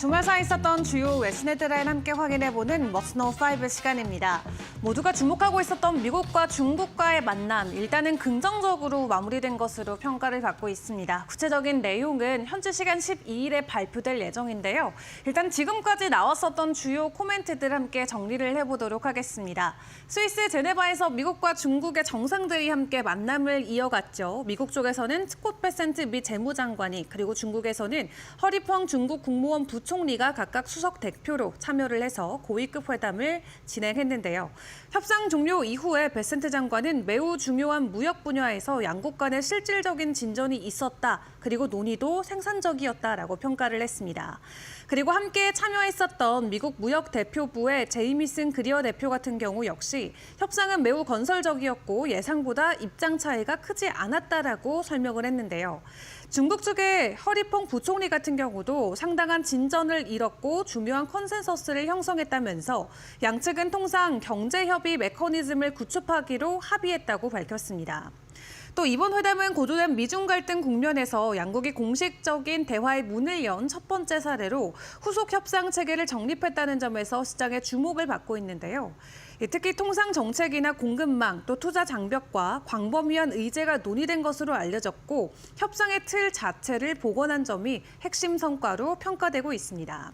주말 사이 있었던 주요 외신 헤드라인 함께 확인해보는 머스노5 시간입니다. 모두가 주목하고 있었던 미국과 중국과의 만남, 일단은 긍정적으로 마무리된 것으로 평가를 받고 있습니다. 구체적인 내용은 현지 시간 12일에 발표될 예정인데요. 일단 지금까지 나왔었던 주요 코멘트들 함께 정리를 해보도록 하겠습니다. 스위스 제네바에서 미국과 중국의 정상들이 함께 만남을 이어갔죠. 미국 쪽에서는 스콧 베센트 미 재무장관이, 그리고 중국에서는 허리펑 중국 국무원 부총리가 각각 수석 대표로 참여를 해서 고위급 회담을 진행했는데요. 협상 종료 이후에 베센트 장관은 매우 중요한 무역 분야에서 양국 간의 실질적인 진전이 있었다. 그리고 논의도 생산적이었다라고 평가를 했습니다. 그리고 함께 참여했었던 미국 무역대표부의 제이미슨 그리어 대표 같은 경우 역시 협상은 매우 건설적이었고 예상보다 입장 차이가 크지 않았다라고 설명을 했는데요. 중국 측의 허리펑 부총리 같은 경우도 상당한 진전을 이뤘고 중요한 컨센서스를 형성했다면서 양측은 통상 경제협의 메커니즘을 구축하기로 합의했다고 밝혔습니다. 또 이번 회담은 고조된 미중 갈등 국면에서 양국이 공식적인 대화의 문을 연 첫 번째 사례로 후속 협상 체계를 정립했다는 점에서 시장의 주목을 받고 있는데요. 특히 통상 정책이나 공급망, 또 투자 장벽과 광범위한 의제가 논의된 것으로 알려졌고 협상의 틀 자체를 복원한 점이 핵심 성과로 평가되고 있습니다.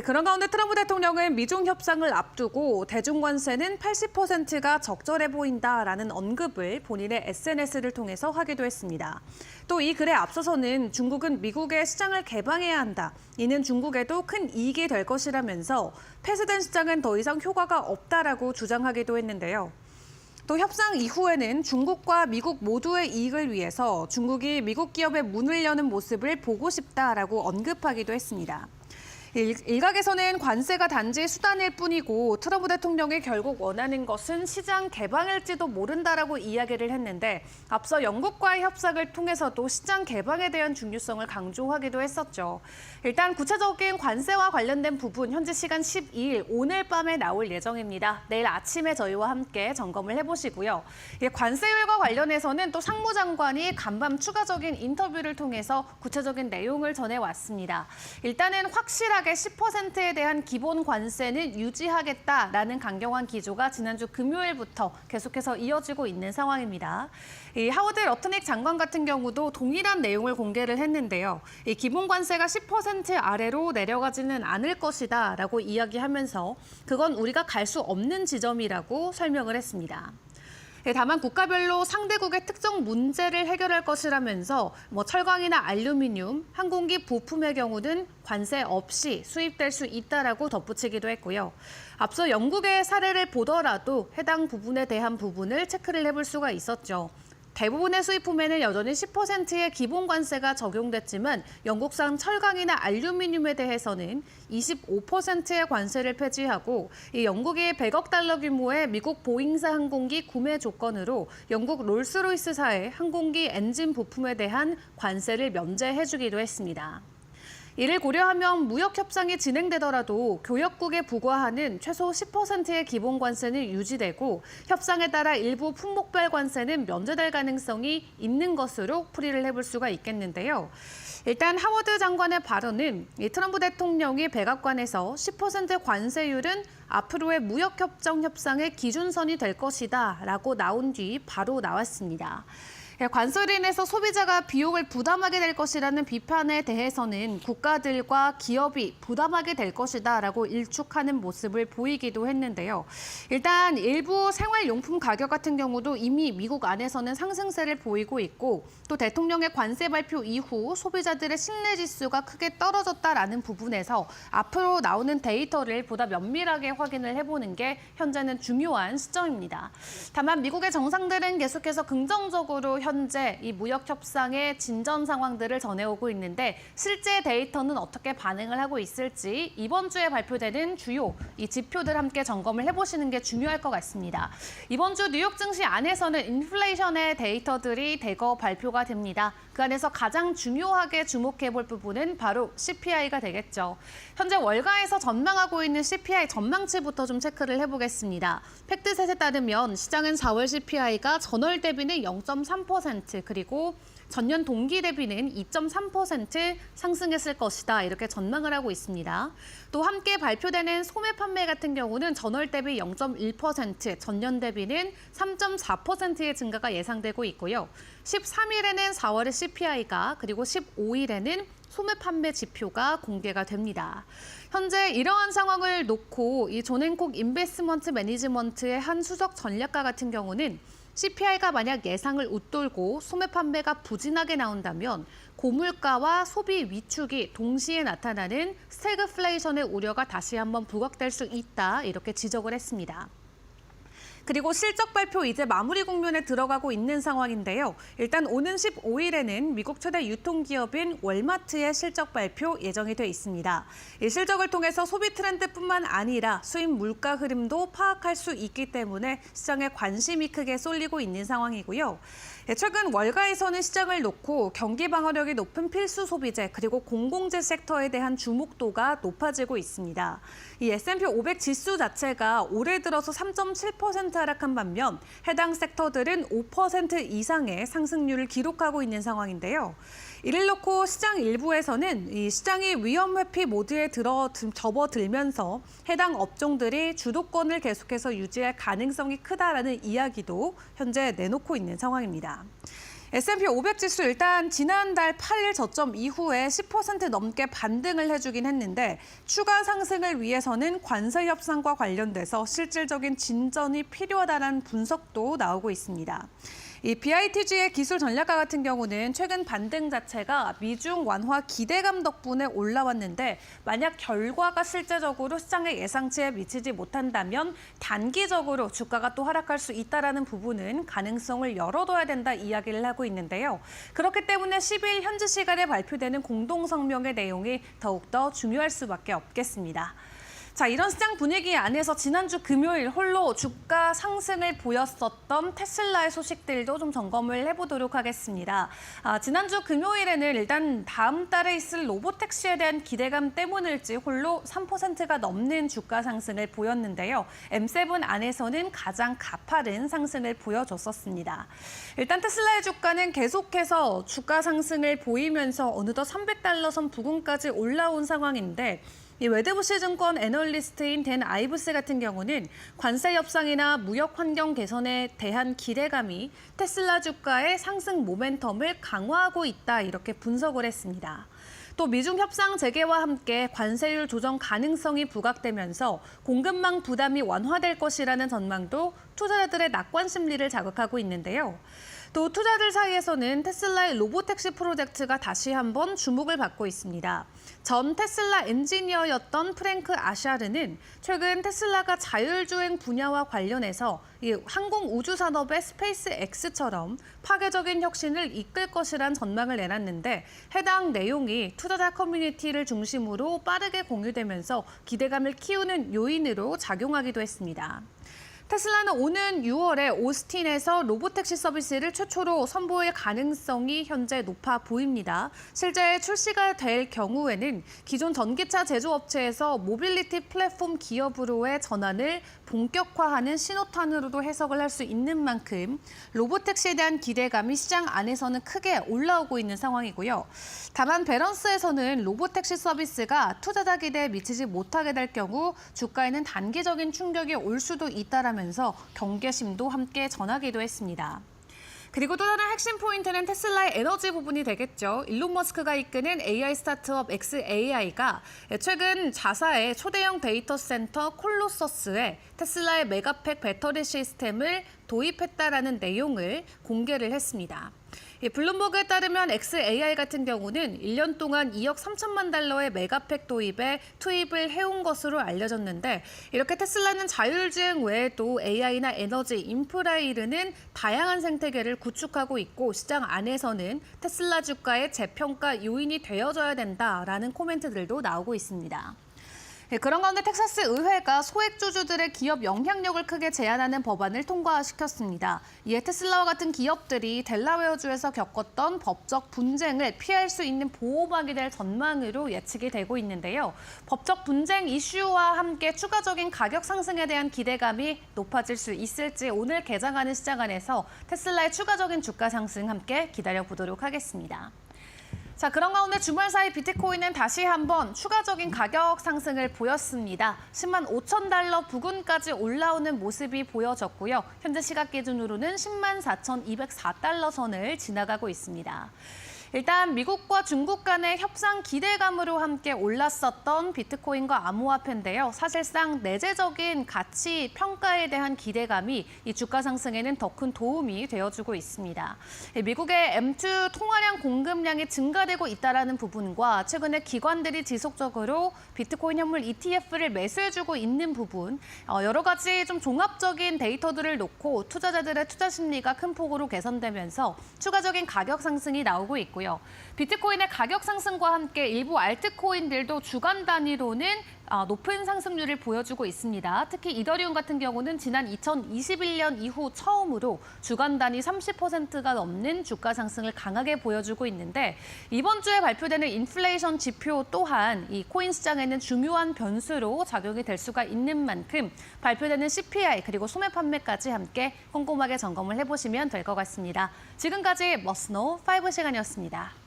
그런 가운데 트럼프 대통령은 미중 협상을 앞두고 대중 관세는 80%가 적절해 보인다라는 언급을 본인의 SNS를 통해서 하기도 했습니다. 또 이 글에 앞서서는 중국은 미국의 시장을 개방해야 한다. 이는 중국에도 큰 이익이 될 것이라면서 폐쇄된 시장은 더 이상 효과가 없다라고 주장하기도 했는데요. 또 협상 이후에는 중국과 미국 모두의 이익을 위해서 중국이 미국 기업의 문을 여는 모습을 보고 싶다라고 언급하기도 했습니다. 일각에서는 관세가 단지 수단일 뿐이고 트럼프 대통령이 결국 원하는 것은 시장 개방일지도 모른다라고 이야기를 했는데 앞서 영국과의 협상을 통해서도 시장 개방에 대한 중요성을 강조하기도 했었죠. 일단 구체적인 관세와 관련된 부분 현지 시간 12일 오늘 밤에 나올 예정입니다. 내일 아침에 저희와 함께 점검을 해보시고요. 관세율과 관련해서는 또 상무장관이 간밤 추가적인 인터뷰를 통해서 구체적인 내용을 전해왔습니다. 일단은 확실하게 10%에 대한 기본 관세는 유지하겠다라는 강경한 기조가 지난주 금요일부터 계속해서 이어지고 있는 상황입니다. 이 하워드 러트닉 장관 같은 경우도 동일한 내용을 공개를 했는데요. 이 기본 관세가 10% 아래로 내려가지는 않을 것이다라고 이야기하면서 그건 우리가 갈 수 없는 지점이라고 설명을 했습니다. 다만 국가별로 상대국의 특정 문제를 해결할 것이라면서 철강이나 알루미늄, 항공기 부품의 경우는 관세 없이 수입될 수 있다라고 덧붙이기도 했고요. 앞서 영국의 사례를 보더라도 해당 부분에 대한 부분을 체크를 해볼 수가 있었죠. 대부분의 수입품에는 여전히 10%의 기본 관세가 적용됐지만 영국산 철강이나 알루미늄에 대해서는 25%의 관세를 폐지하고 이 영국이 100억 달러 규모의 미국 보잉사 항공기 구매 조건으로 영국 롤스로이스사의 항공기 엔진 부품에 대한 관세를 면제해주기도 했습니다. 이를 고려하면 무역 협상이 진행되더라도 교역국에 부과하는 최소 10%의 기본 관세는 유지되고 협상에 따라 일부 품목별 관세는 면제될 가능성이 있는 것으로 풀이를 해볼 수가 있겠는데요. 일단 하워드 장관의 발언은 트럼프 대통령이 백악관에서 10% 관세율은 앞으로의 무역협정 협상의 기준선이 될 것이다 라고 나온 뒤 바로 나왔습니다. 관세로 인해서 소비자가 비용을 부담하게 될 것이라는 비판에 대해서는 국가들과 기업이 부담하게 될 것이다라고 일축하는 모습을 보이기도 했는데요. 일단 일부 생활용품 가격 같은 경우도 이미 미국 안에서는 상승세를 보이고 있고 또 대통령의 관세 발표 이후 소비자들의 신뢰 지수가 크게 떨어졌다라는 부분에서 앞으로 나오는 데이터를 보다 면밀하게 확인을 해보는 게 현재는 중요한 시점입니다. 다만 미국의 정상들은 계속해서 긍정적으로 현재 이 무역 협상의 진전 상황들을 전해오고 있는데 실제 데이터는 어떻게 반응을 하고 있을지 이번 주에 발표되는 주요 이 지표들 함께 점검을 해보시는 게 중요할 것 같습니다. 이번 주 뉴욕 증시 안에서는 인플레이션의 데이터들이 대거 발표가 됩니다. 그 안에서 가장 중요하게 주목해볼 부분은 바로 CPI가 되겠죠. 현재 월가에서 전망하고 있는 CPI 전망치부터 좀 체크를 해보겠습니다. 팩트셋에 따르면 시장은 4월 CPI가 전월 대비는 0.3% 그리고 전년 동기 대비는 2.3% 상승했을 것이다. 이렇게 전망을 하고 있습니다. 또 함께 발표되는 소매 판매 같은 경우는 전월 대비 0.1%, 전년 대비는 3.4%의 증가가 예상되고 있고요. 13일에는 4월의 CPI가 그리고 15일에는 소매 판매 지표가 공개가 됩니다. 현재 이러한 상황을 놓고 이 존앤콕 인베스트먼트 매니지먼트의 한 수석 전략가 같은 경우는 CPI가 만약 예상을 웃돌고 소매 판매가 부진하게 나온다면 고물가와 소비 위축이 동시에 나타나는 스태그플레이션의 우려가 다시 한번 부각될 수 있다 이렇게 지적을 했습니다. 그리고 실적 발표 이제 마무리 국면에 들어가고 있는 상황인데요. 일단 오는 15일에는 미국 최대 유통기업인 월마트의 실적 발표 예정이 돼 있습니다. 이 실적을 통해서 소비 트렌드뿐만 아니라 수입 물가 흐름도 파악할 수 있기 때문에 시장에 관심이 크게 쏠리고 있는 상황이고요. 최근 월가에서는 시장을 놓고 경기 방어력이 높은 필수 소비재 그리고 공공재 섹터에 대한 주목도가 높아지고 있습니다. 이 S&P 500 지수 자체가 올해 들어서 3.7% 하락한 반면 해당 sek터들은 5% 이상의 상승률을 기록하고 있는 상황인데요. 이를 놓고 시장 일부에서는 이 시장이 위험 회피 모드에 접어들면서 해당 업종들이 주도권을 계속해서 유지할 가능성이 크다라는 이야기도 현재 내놓고 있는 상황입니다. S&P 500 지수 일단 지난달 8일 저점 이후에 10% 넘게 반등을 해주긴 했는데 추가 상승을 위해서는 관세 협상과 관련돼서 실질적인 진전이 필요하다는 분석도 나오고 있습니다. 이 BITG의 기술 전략가 같은 경우는 최근 반등 자체가 미중 완화 기대감 덕분에 올라왔는데 만약 결과가 실제적으로 시장의 예상치에 미치지 못한다면 단기적으로 주가가 또 하락할 수 있다는 부분은 가능성을 열어둬야 된다 이야기를 하고 있는데요. 그렇기 때문에 10일 현지 시간에 발표되는 공동성명의 내용이 더욱더 중요할 수밖에 없겠습니다. 자, 이런 시장 분위기 안에서 지난주 금요일 홀로 주가 상승을 보였었던 테슬라의 소식들도 좀 점검을 해보도록 하겠습니다. 지난주 금요일에는 일단 다음 달에 있을 로보택시에 대한 기대감 때문일지 홀로 3%가 넘는 주가 상승을 보였는데요. M7 안에서는 가장 가파른 상승을 보여줬었습니다. 일단 테슬라의 주가는 계속해서 주가 상승을 보이면서 어느덧 $300 선 부근까지 올라온 상황인데 이 웨드부시 증권 애널리스트인 댄 아이브스 같은 경우는 관세 협상이나 무역 환경 개선에 대한 기대감이 테슬라 주가의 상승 모멘텀을 강화하고 있다 이렇게 분석을 했습니다. 또 미중 협상 재개와 함께 관세율 조정 가능성이 부각되면서 공급망 부담이 완화될 것이라는 전망도 투자자들의 낙관 심리를 자극하고 있는데요. 또 투자들 사이에서는 테슬라의 로보택시 프로젝트가 다시 한번 주목을 받고 있습니다. 전 테슬라 엔지니어였던 프랭크 아샤르는 최근 테슬라가 자율주행 분야와 관련해서 이 항공 우주 산업의 스페이스 X처럼 파괴적인 혁신을 이끌 것이란 전망을 내놨는데 해당 내용이 투자자 커뮤니티를 중심으로 빠르게 공유되면서 기대감을 키우는 요인으로 작용하기도 했습니다. 테슬라는 오는 6월에 오스틴에서 로보택시 서비스를 최초로 선보일 가능성이 현재 높아 보입니다. 실제 출시가 될 경우에는 기존 전기차 제조업체에서 모빌리티 플랫폼 기업으로의 전환을 본격화하는 신호탄으로도 해석을 할 수 있는 만큼 로보택시에 대한 기대감이 시장 안에서는 크게 올라오고 있는 상황이고요. 다만 밸런스에서는 로보택시 서비스가 투자자 기대에 미치지 못하게 될 경우 주가에는 단기적인 충격이 올 수도 있다라면서 경계심도 함께 전하기도 했습니다. 그리고 또 다른 핵심 포인트는 테슬라의 에너지 부분이 되겠죠. 일론 머스크가 이끄는 AI 스타트업 xAI가 최근 자사의 초대형 데이터 센터 콜로서스에 테슬라의 메가팩 배터리 시스템을 도입했다라는 내용을 공개를 했습니다. 블룸버그에 따르면 xAI 같은 경우는 1년 동안 2억 3천만 달러의 메가팩 도입에 투입을 해온 것으로 알려졌는데 이렇게 테슬라는 자율주행 외에도 AI나 에너지, 인프라에 이르는 다양한 생태계를 구축하고 있고 시장 안에서는 테슬라 주가의 재평가 요인이 되어줘야 된다라는 코멘트들도 나오고 있습니다. 네, 그런 가운데 텍사스 의회가 소액주주들의 기업 영향력을 크게 제한하는 법안을 통과시켰습니다. 이에 테슬라와 같은 기업들이 델라웨어주에서 겪었던 법적 분쟁을 피할 수 있는 보호막이 될 전망으로 예측이 되고 있는데요. 법적 분쟁 이슈와 함께 추가적인 가격 상승에 대한 기대감이 높아질 수 있을지 오늘 개장하는 시장 안에서 테슬라의 추가적인 주가 상승 함께 기다려보도록 하겠습니다. 자, 그런 가운데 주말 사이 비트코인은 다시 한번 추가적인 가격 상승을 보였습니다. 10만 5천 달러 부근까지 올라오는 모습이 보여졌고요. 현재 시각 기준으로는 10만 4,204달러 선을 지나가고 있습니다. 일단 미국과 중국 간의 협상 기대감으로 함께 올랐었던 비트코인과 암호화폐인데요. 사실상 내재적인 가치 평가에 대한 기대감이 이 주가 상승에는 더 큰 도움이 되어주고 있습니다. 미국의 M2 통화량 공급량이 증가되고 있다는 부분과 최근에 기관들이 지속적으로 비트코인 현물 ETF를 매수해주고 있는 부분, 여러 가지 좀 종합적인 데이터들을 놓고 투자자들의 투자 심리가 큰 폭으로 개선되면서 추가적인 가격 상승이 나오고 있고 비트코인의 가격 상승과 함께 일부 알트코인들도 주간 단위로는 높은 상승률을 보여주고 있습니다. 특히 이더리움 같은 경우는 지난 2021년 이후 처음으로 주간 단위 30%가 넘는 주가 상승을 강하게 보여주고 있는데 이번 주에 발표되는 인플레이션 지표 또한 이 코인 시장에는 중요한 변수로 작용이 될 수가 있는 만큼 발표되는 CPI 그리고 소매 판매까지 함께 꼼꼼하게 점검을 해보시면 될 것 같습니다. 지금까지 머스노 5 시간이었습니다.